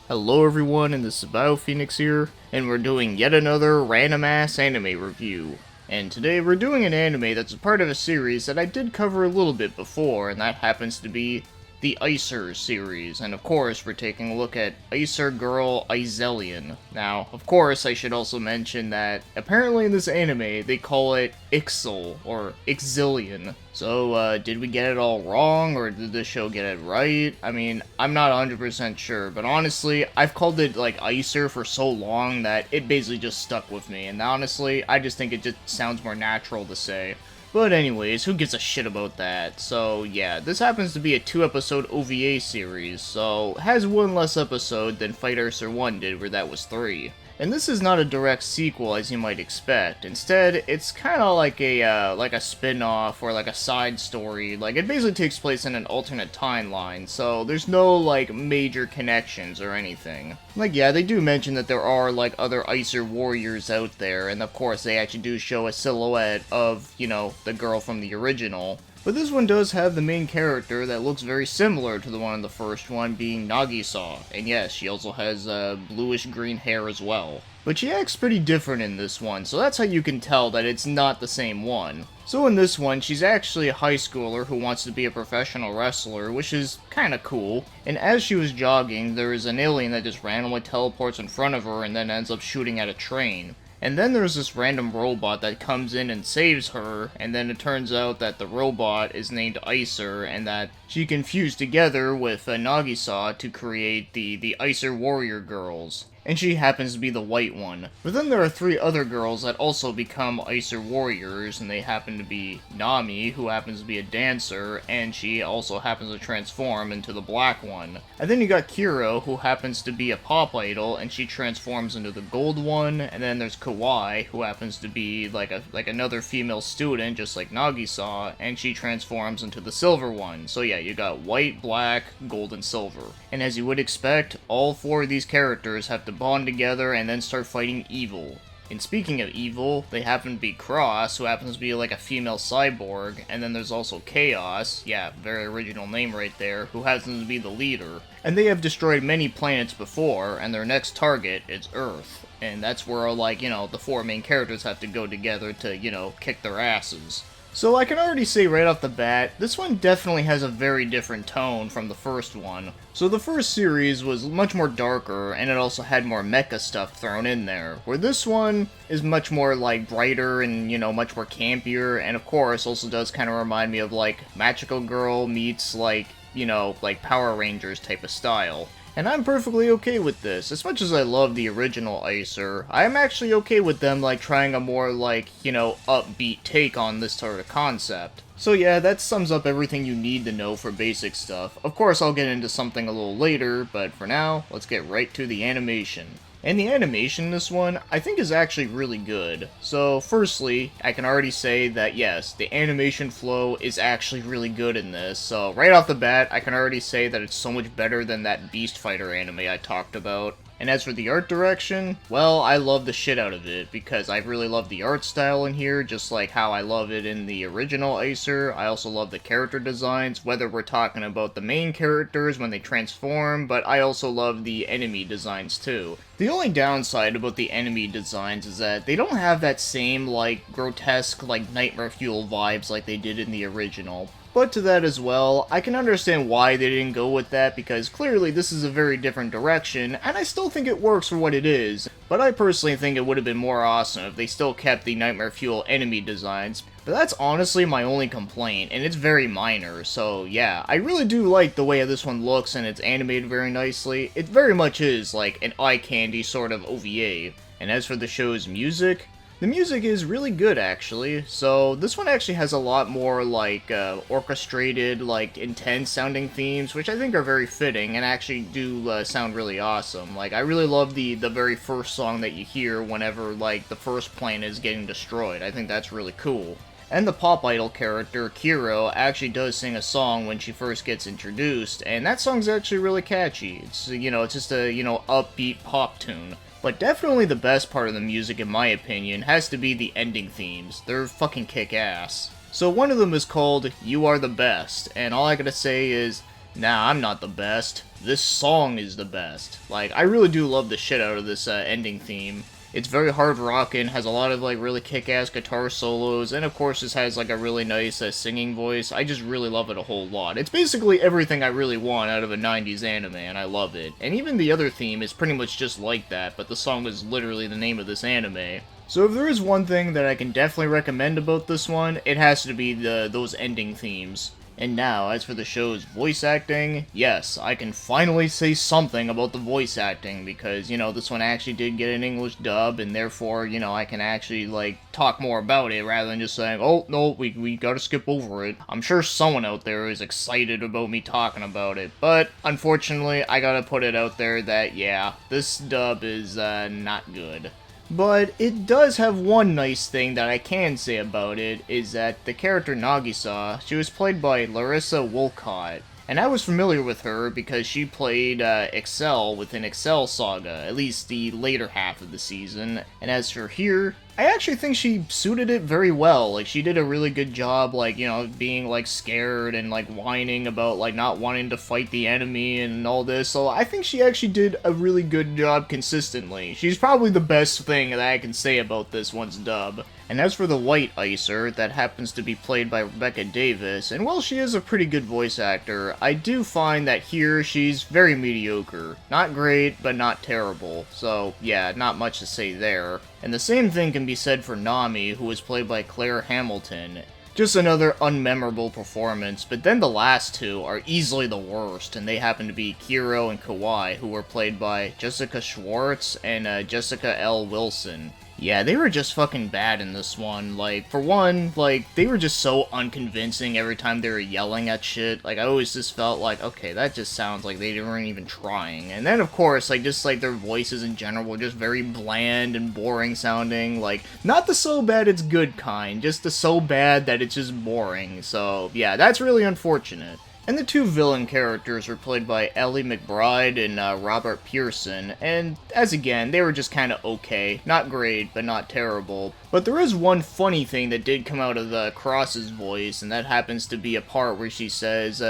Hello everyone, and this is BioPhoenix here, and we're doing yet another random-ass anime review. And today we're doing an anime that's a part of a series that I did cover a little bit before, and that happens to be the Iczer series. And of course, we're taking a look at Iczer Girl Iczelion. Now, of course, I should also mention that apparently in this anime, they call it Ixel, or Iczelion. So, did we get it all wrong, or did the show get it right? I mean, I'm not 100% sure, but honestly, I've called it, like, Iczer for so long that it basically just stuck with me, and honestly, I just think it just sounds more natural to say. But anyways, who gives a shit about that? So, yeah, this happens to be a 2-episode OVA series, so it has one less episode than Fight Iczer 1 did, where that was 3. And this is not a direct sequel as you might expect. Instead, it's kind of like a spin-off or like a side story. Like, it basically takes place in an alternate timeline, so there's no, like, major connections or anything. Like, yeah, they do mention that there are, like, other Iczer warriors out there, and of course they actually do show a silhouette of, you know, the girl from the original. But this one does have the main character that looks very similar to the one in the first one, being Nagisa. And yes, she also has bluish-green hair as well. But she acts pretty different in this one, so that's how you can tell that it's not the same one. So in this one, she's actually a high schooler who wants to be a professional wrestler, which is kinda cool. And as she was jogging, there is an alien that just randomly teleports in front of her and then ends up shooting at a train. And then there's this random robot that comes in and saves her, and then it turns out that the robot is named Iczer, and that she can fuse together with Nagisa to create the Iczer Warrior Girls. And she happens to be the white one. But then there are 3 other girls that also become Iczer Warriors, and they happen to be Nami, who happens to be a dancer, and she also happens to transform into the black one. And then you got Kiro, who happens to be a pop idol, and she transforms into the gold one, and then there's Kawhi, who happens to be like another female student, just like Nagisa, and she transforms into the silver one. So yeah, you got white, black, gold, and silver. And as you would expect, all 4 of these characters have to bond together and then start fighting evil. And speaking of evil, they happen to be Cross, who happens to be like a female cyborg, and then there's also Chaos, yeah, very original name right there, who happens to be the leader. And they have destroyed many planets before, and their next target is Earth. And that's where, like, you know, the 4 main characters have to go together to, you know, kick their asses. So I can already say right off the bat, this one definitely has a very different tone from the first one. So the first series was much more darker, and it also had more mecha stuff thrown in there, where this one is much more, like, brighter and, you know, much more campier, and of course also does kind of remind me of, like, Magical Girl meets, like, you know, like Power Rangers type of style. And I'm perfectly okay with this. As much as I love the original Iczer, I'm actually okay with them, like, trying a more, like, you know, upbeat take on this sort of concept. So yeah, that sums up everything you need to know for basic stuff. Of course, I'll get into something a little later, but for now, let's get right to the animation. And the animation in this one, I think is actually really good. So, firstly, I can already say that yes, the animation flow is actually really good in this. So, right off the bat, I can already say that it's so much better than that Beast Fighter anime I talked about. And as for the art direction, well, I love the shit out of it, because I really love the art style in here, just like how I love it in the original Iczer. I also love the character designs, whether we're talking about the main characters when they transform, but I also love the enemy designs too. The only downside about the enemy designs is that they don't have that same, like, grotesque, like, Nightmare Fuel vibes like they did in the original. But to that as well, I can understand why they didn't go with that, because clearly this is a very different direction, and I still think it works for what it is. But I personally think it would have been more awesome if they still kept the Nightmare Fuel enemy designs. But that's honestly my only complaint, and it's very minor, so yeah, I really do like the way this one looks, and it's animated very nicely. It very much is like an eye candy sort of OVA. And as for the show's music, the music is really good, actually. So this one actually has a lot more, like, orchestrated, like, intense-sounding themes, which I think are very fitting, and actually do sound really awesome. Like, I really love the very first song that you hear whenever, like, the first planet is getting destroyed. I think that's really cool. And the pop idol character, Kiro, actually does sing a song when she first gets introduced, and that song's actually really catchy. It's, you know, it's just a, you know, upbeat pop tune. But definitely the best part of the music, in my opinion, has to be the ending themes. They're fucking kick-ass. So one of them is called You Are the Best, and all I gotta say is, Nah, I'm not the best. This song is the best. Like, I really do love the shit out of this ending theme. It's very hard rockin', has a lot of like really kick-ass guitar solos, and of course this has like a really nice singing voice. I just really love it a whole lot. It's basically everything I really want out of a 90s anime, and I love it. And even the other theme is pretty much just like that, but the song is literally the name of this anime. So if there is one thing that I can definitely recommend about this one, it has to be those ending themes. And now, as for the show's voice acting, yes, I can finally say something about the voice acting, because, you know, this one actually did get an English dub, and therefore, you know, I can actually, like, talk more about it, rather than just saying, oh, no, we gotta skip over it. I'm sure someone out there is excited about me talking about it, but, unfortunately, I gotta put it out there that, yeah, this dub is, not good. But it does have one nice thing that I can say about it, is that the character Nagisa, she was played by Larissa Wolcott. And I was familiar with her because she played Excel within Excel Saga, at least the later half of the season. And as for here, I actually think she suited it very well. Like, she did a really good job, like, you know, being, like, scared and, like, whining about, like, not wanting to fight the enemy and all this. So I think she actually did a really good job consistently. She's probably the best thing that I can say about this one's dub. And as for the Fight Iczer, that happens to be played by Rebecca Davis, and while she is a pretty good voice actor, I do find that here she's very mediocre. Not great, but not terrible. So, yeah, not much to say there. And the same thing can be said for Nami, who was played by Claire Hamilton. Just another unmemorable performance, but then the last two are easily the worst, and they happen to be Kiro and Kawhi, who were played by Jessica Schwartz and Jessica L. Wilson. Yeah, they were just fucking bad in this one. Like, for one, like, they were just so unconvincing every time they were yelling at shit. Like, I always just felt like, okay, that just sounds like they weren't even trying. And then, of course, like, just, like, their voices in general were just very bland and boring sounding. Like, not the so bad it's good kind, just the so bad that it's just boring. So, yeah, that's really unfortunate. And the two villain characters were played by Ellie McBride and Robert Pearson, and as again, they were just kinda okay. Not great, but not terrible. But there is one funny thing that did come out of the Cross's voice, and that happens to be a part where she says,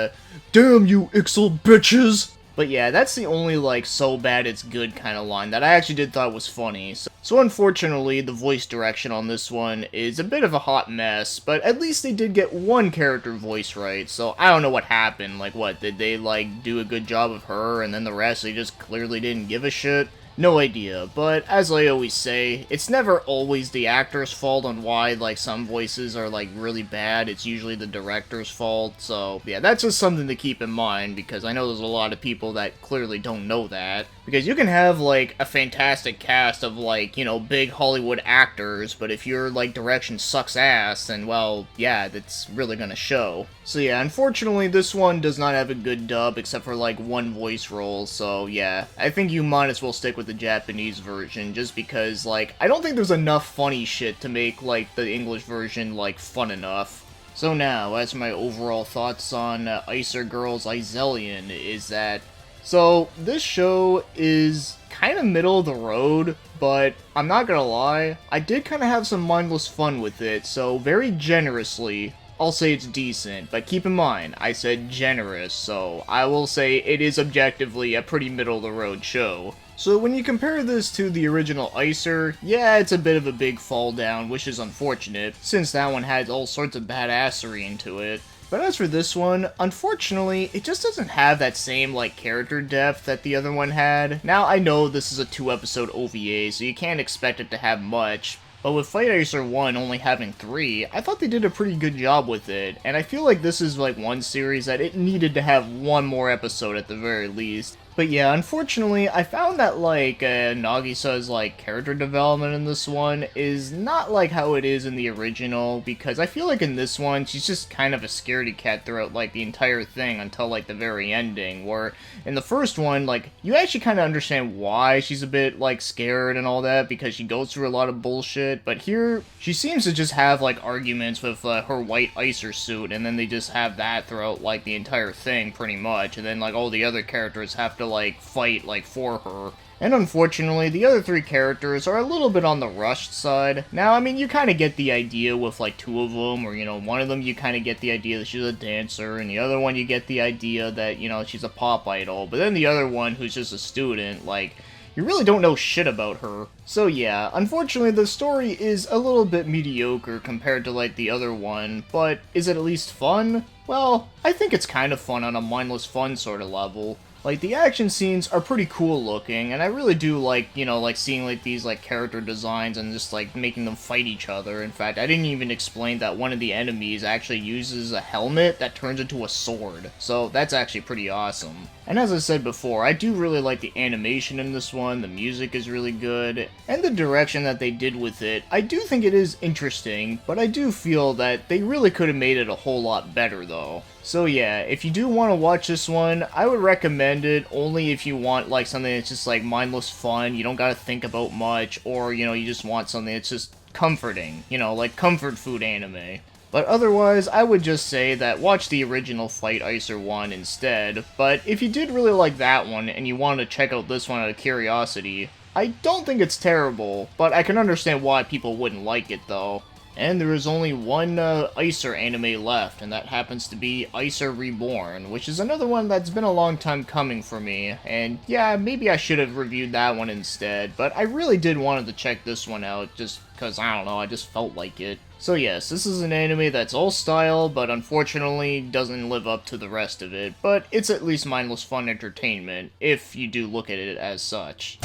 "Damn you, Ixel bitches!" But yeah, that's the only, like, so bad it's good kind of line that I actually did thought was funny. So unfortunately, the voice direction on this one is a bit of a hot mess, but at least they did get one character voice right, so I don't know what happened. Like, what, did they, like, do a good job of her, and then the rest, they just clearly didn't give a shit? No idea, but as I always say, it's never always the actor's fault on why, like, some voices are, like, really bad. It's usually the director's fault, so yeah, that's just something to keep in mind, because I know there's a lot of people that clearly don't know that. Because you can have, like, a fantastic cast of, like, you know, big Hollywood actors, but if your, like, direction sucks ass, then, well, yeah, that's really gonna show. So yeah, unfortunately, this one does not have a good dub, except for, like, one voice role, so yeah, I think you might as well stick with the Japanese version, just because, like, I don't think there's enough funny shit to make, like, the English version, like, fun enough. So now, as my overall thoughts on Iczer Girls Iczelion is that, so this show is kind of middle of the road, but I'm not gonna lie, I did kind of have some mindless fun with it, so very generously, I'll say it's decent, but keep in mind, I said generous, so I will say it is objectively a pretty middle-of-the-road show. So when you compare this to the original Iczer, yeah, it's a bit of a big fall down, which is unfortunate, since that one had all sorts of badassery into it. But as for this one, unfortunately, it just doesn't have that same, like, character depth that the other one had. Now, I know this is a 2-episode OVA, so you can't expect it to have much, but with Fight Iczer 1 only having 3, I thought they did a pretty good job with it, and I feel like this is, like, one series that it needed to have one more episode at the very least. But yeah, unfortunately, I found that, like, Nagisa's, like, character development in this one is not like how it is in the original, because I feel like in this one, she's just kind of a scaredy cat throughout, like, the entire thing until, like, the very ending, where in the first one, like, you actually kind of understand why she's a bit, like, scared and all that, because she goes through a lot of bullshit, but here, she seems to just have, like, arguments with her white Iczer suit, and then they just have that throughout, like, the entire thing, pretty much, and then, like, all the other characters have to, like, fight, like, for her. And unfortunately, the other three characters are a little bit on the rushed side. Now, I mean, you kind of get the idea with like two of them, or one of them you kind of get the idea that she's a dancer, and the other one you get the idea that, she's a pop idol. But then the other one, who's just a student, like, you really don't know shit about her. So yeah, unfortunately the story is a little bit mediocre compared to like the other one, but is it at least fun? Well, I think it's kind of fun on a mindless fun sort of level. Like, the action scenes are pretty cool looking, and I really do like, like seeing like these like character designs and just like making them fight each other. In fact, I didn't even explain that one of the enemies actually uses a helmet that turns into a sword. So that's actually pretty awesome. And as I said before, I do really like the animation in this one, the music is really good, and the direction that they did with it, I do think it is interesting, but I do feel that they really could have made it a whole lot better though. So yeah, if you do want to watch this one, I would recommend it only if you want like something that's just like mindless fun, you don't gotta think about much, or you just want something that's just comforting, like comfort food anime. But otherwise, I would just say that watch the original Fight Iczer one instead, but if you did really like that one and you wanted to check out this one out of curiosity, I don't think it's terrible, but I can understand why people wouldn't like it though. And there is only one Iczer anime left, and that happens to be Iczer Reborn, which is another one that's been a long time coming for me. And yeah, maybe I should have reviewed that one instead, but I really did want to check this one out, just because, I don't know, I just felt like it. So yes, this is an anime that's all style, but unfortunately doesn't live up to the rest of it, but it's at least mindless fun entertainment, if you do look at it as such.